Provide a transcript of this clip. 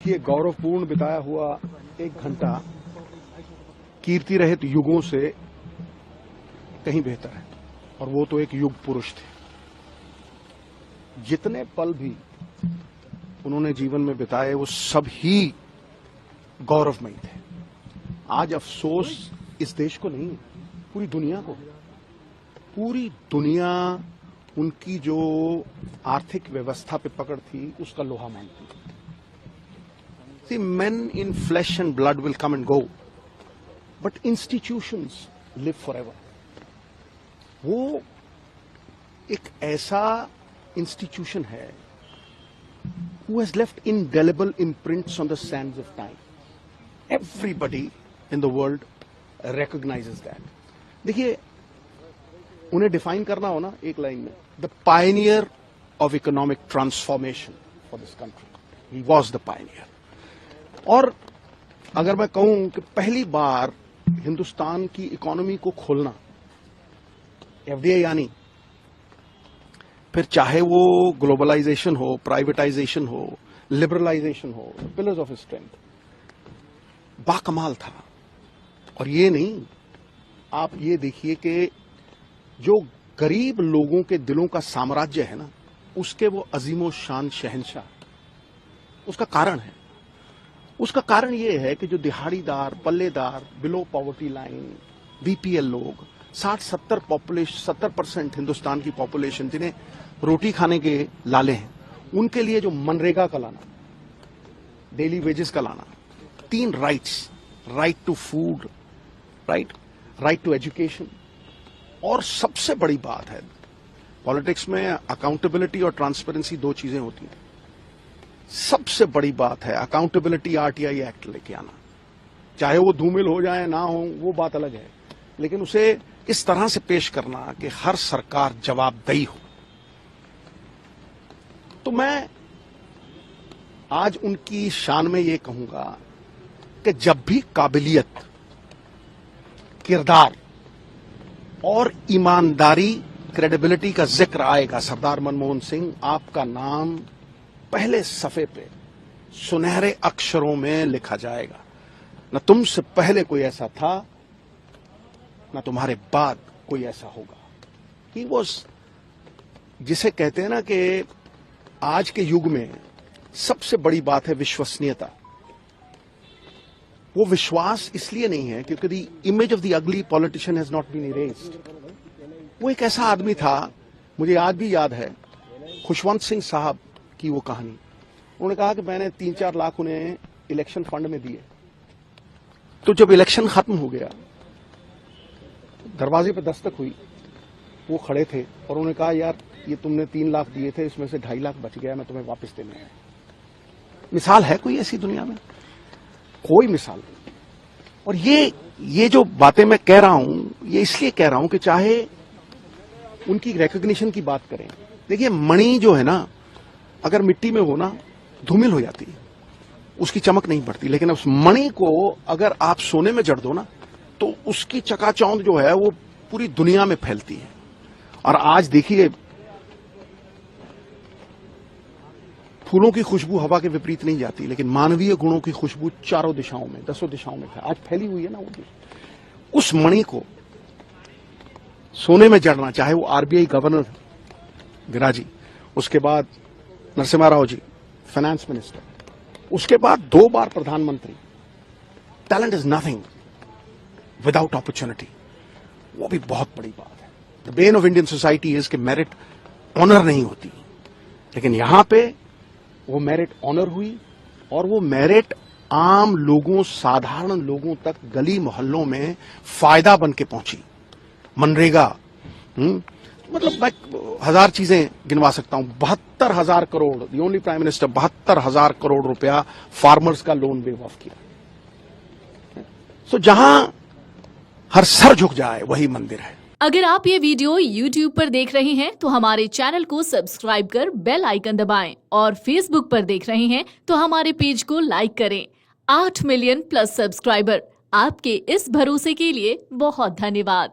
ये गौरवपूर्ण बिताया हुआ एक घंटा कीर्ति रहित युगों से कहीं बेहतर है, और वो तो एक युग पुरुष थे। जितने पल भी उन्होंने जीवन में बिताए वो सब ही गौरवमयी थे। आज अफसोस इस देश को नहीं, पूरी दुनिया को। पूरी दुनिया उनकी जो आर्थिक व्यवस्था पे पकड़ थी उसका लोहा मानती थी। See, men in flesh and blood will come and go, but institutions live forever. वो एक ऐसा इंस्टीट्यूशन है who has left indelible imprints on the sands of time. Everybody in the world recognizes that. देखिए, उन्हें define करना हो ना एक लाइन में, the pioneer of economic transformation for this country. He was the pioneer. और अगर मैं कहूं कि पहली बार हिंदुस्तान की इकोनॉमी को खोलना, एफडीआई यानी, फिर चाहे वो ग्लोबलाइजेशन हो, प्राइवेटाइजेशन हो, लिबरलाइजेशन हो, पिलर्स ऑफ स्ट्रेंथ, बाकमाल था। और ये नहीं, आप ये देखिए कि जो गरीब लोगों के दिलों का साम्राज्य है ना, उसके वो अजीमो शान शहंशाह, उसका कारण है। उसका कारण यह है कि जो दिहाड़ीदार, पल्लेदार, बिलो पॉवर्टी लाइन, बीपीएल लोग, 60-70% हिंदुस्तान की पॉपुलेशन जिन्हें रोटी खाने के लाले हैं, उनके लिए जो मनरेगा का लाना, डेली वेजेस का लाना, 3 rights, right to food, right to education, और सबसे बड़ी बात है पॉलिटिक्स में अकाउंटेबिलिटी और ट्रांसपेरेंसी 2 चीजें होती हैं। सबसे बड़ी बात है अकाउंटेबिलिटी आरटीआई एक्ट लेके आना। चाहे वो धूमिल हो जाए ना हो, वो बात अलग है, लेकिन उसे इस तरह से पेश करना कि हर सरकार जवाबदेही हो। तो मैं आज उनकी शान में ये कहूंगा कि जब भी काबिलियत, किरदार और ईमानदारी, क्रेडिबिलिटी का जिक्र आएगा, सरदार मनमोहन सिंह, आपका नाम पहले सफे पे सुनहरे अक्षरों में लिखा जाएगा। न तुमसे पहले कोई ऐसा था, न तुम्हारे बाद कोई ऐसा होगा। ही वॉज, जिसे कहते हैं ना कि आज के युग में सबसे बड़ी बात है विश्वसनीयता। वो विश्वास इसलिए नहीं है क्योंकि the image of the ugly politician has not been erased. वो एक ऐसा आदमी था, मुझे आज भी याद है खुशवंत सिंह साहब की वो कहानी। उन्होंने कहा कि मैंने 3-4 लाख उन्हें इलेक्शन फंड में दिए। तो जब इलेक्शन खत्म हो गया, दरवाजे पर दस्तक हुई, वो खड़े थे और उन्होंने कहा, यार ये तुमने 3 लाख दिए थे, इसमें से 2.5 लाख बच गया, मैं तुम्हें वापस देने आया। मिसाल है कोई ऐसी दुनिया में? कोई मिसाल नहीं। और ये जो बातें मैं कह रहा हूं, ये इसलिए कह रहा हूं कि चाहे उनकी रिकॉग्निशन की बात करें, देखिए मणि जो है ना, अगर मिट्टी में हो ना, धूमिल हो जाती है, उसकी चमक नहीं बढ़ती। लेकिन उस मणि को अगर आप सोने में जड़ दो ना, तो उसकी चकाचौंध जो है वो पूरी दुनिया में फैलती है। और आज देखिए, फूलों की खुशबू हवा के विपरीत नहीं जाती, लेकिन मानवीय गुणों की खुशबू चारों दिशाओं में, 10 दिशाओं में आज फैली हुई है ना। उस मणि को सोने में जड़ना, चाहे वो आरबीआई गवर्नर गिराजी, उसके बाद नरसिम्हा राव जी फाइनेंस मिनिस्टर, उसके बाद 2 बार प्रधानमंत्री। Talent is nothing without opportunity. वो भी बहुत बड़ी बात है। The Ben of Indian society is कि मेरिट ऑनर नहीं होती, लेकिन यहां पे वो मेरिट ऑनर हुई, और वो मेरिट आम लोगों, साधारण लोगों तक गली मोहल्लों में फायदा बन के पहुंची। मनरेगा, मतलब मैं 1000 चीजें गिनवा सकता हूं। 72,000 crore, the only prime minister, 72,000 crore रुपया फार्मर्स का लोन वेव ऑफ किया। सो जहां हर सर झुक जाए वही मंदिर है। अगर आप ये वीडियो YouTube पर देख रहे हैं तो हमारे चैनल को सब्सक्राइब कर बेल आइकन दबाएं, और Facebook पर देख रहे हैं तो हमारे पेज को लाइक करें। 8 मिलियन प्लस सब्सक्राइबर, आपके इस भरोसे के लिए बहुत धन्यवाद।